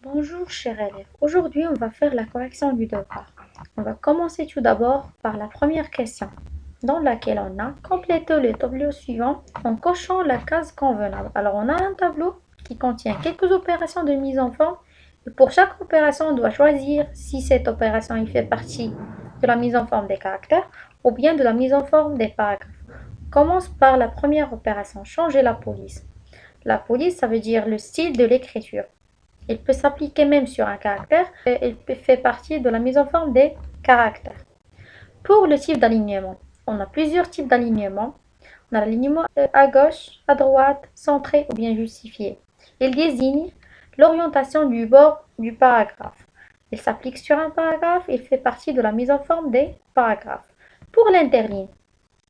Bonjour cher élève, aujourd'hui on va faire la correction du devoir. On va commencer tout d'abord par la première question, dans laquelle on a complété le tableau suivant en cochant la case convenable. Alors on a un tableau qui contient quelques opérations de mise en forme et pour chaque opération on doit choisir si cette opération il fait partie de la mise en forme des caractères ou bien de la mise en forme des paragraphes. On commence par la première opération, changer la police. La police ça veut dire le style de l'écriture. Il peut s'appliquer même sur un caractère et il fait partie de la mise en forme des caractères. Pour le type d'alignement, on a plusieurs types d'alignement. On a l'alignement à gauche, à droite, centré ou bien justifié. Il désigne l'orientation du bord du paragraphe. Il s'applique sur un paragraphe, il fait partie de la mise en forme des paragraphes. Pour l'interligne,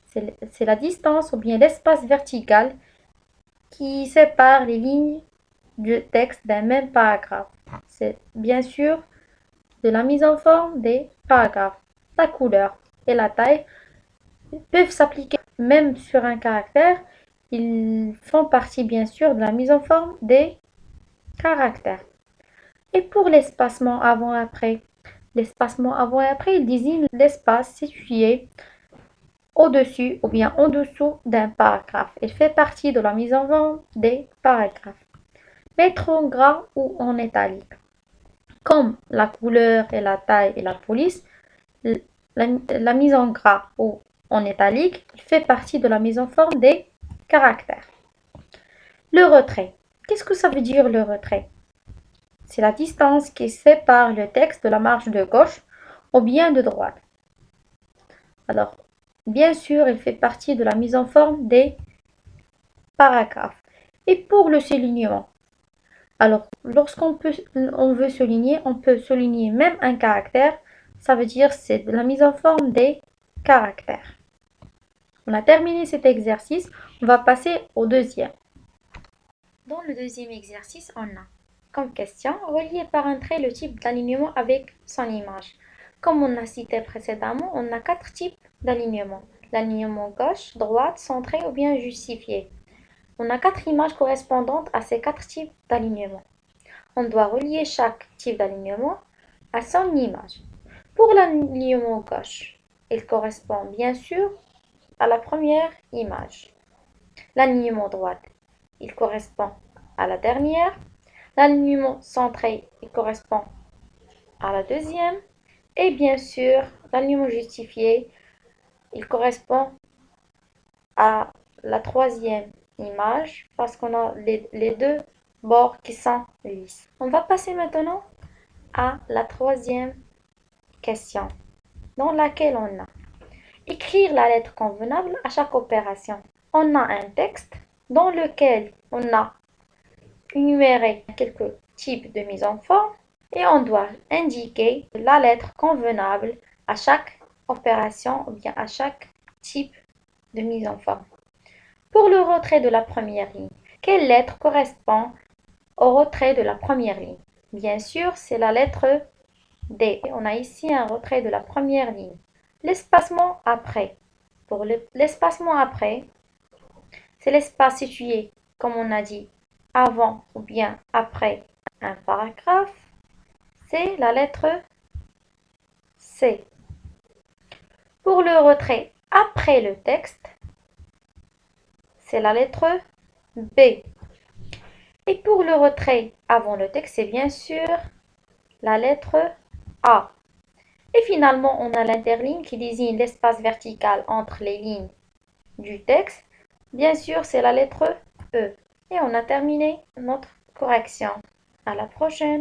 c'est la distance ou bien l'espace vertical qui sépare les lignes du texte d'un même paragraphe. C'est bien sûr de la mise en forme des paragraphes. La couleur et la taille peuvent s'appliquer même sur un caractère. Ils font partie bien sûr de la mise en forme des caractères. Et pour l'espacement avant-après, l'espacement avant-après, il désigne l'espace situé au-dessus ou bien en dessous d'un paragraphe. Il fait partie de la mise en forme des paragraphes. Mettre en gras ou en italique. Comme la couleur et la taille et la police, la mise en gras ou en italique fait partie de la mise en forme des caractères. Le retrait. Qu'est-ce que ça veut dire le retrait? C'est la distance qui sépare le texte de la marge de gauche ou bien de droite. Alors, bien sûr, il fait partie de la mise en forme des paragraphes. Et pour le soulignement, alors, on veut souligner, on peut souligner même un caractère. Ça veut dire c'est de la mise en forme des caractères. On a terminé cet exercice. On va passer au deuxième. Dans le deuxième exercice, on a comme question relier par un trait le type d'alignement avec son image. Comme on a cité précédemment, on a quatre types d'alignement. L'alignement gauche, droite, centré ou bien justifié. On a quatre images correspondantes à ces quatre types d'alignement. On doit relier chaque type d'alignement à son image. Pour l'alignement gauche, il correspond bien sûr à la première image. L'alignement droite, il correspond à la dernière. L'alignement centré, il correspond à la deuxième. Et bien sûr, l'alignement justifié, il correspond à la troisième image parce qu'on a les deux bords qui sont lisses. On va passer maintenant à la troisième question, dans laquelle on a écrire la lettre convenable à chaque opération. On a un texte dans lequel on a énuméré quelques types de mise en forme et on doit indiquer la lettre convenable à chaque opération ou bien à chaque type de mise en forme. Pour le retrait de la première ligne, quelle lettre correspond au retrait de la première ligne? Bien sûr, c'est la lettre D. On a ici un retrait de la première ligne. L'espacement après. Pour l'espacement après, c'est l'espace situé, comme on a dit, avant ou bien après un paragraphe. C'est la lettre C. Pour le retrait après le texte, c'est la lettre B. Et pour le retrait avant le texte, c'est bien sûr la lettre A. Et finalement, on a l'interligne qui désigne l'espace vertical entre les lignes du texte. Bien sûr, c'est la lettre E. Et on a terminé notre correction. À la prochaine!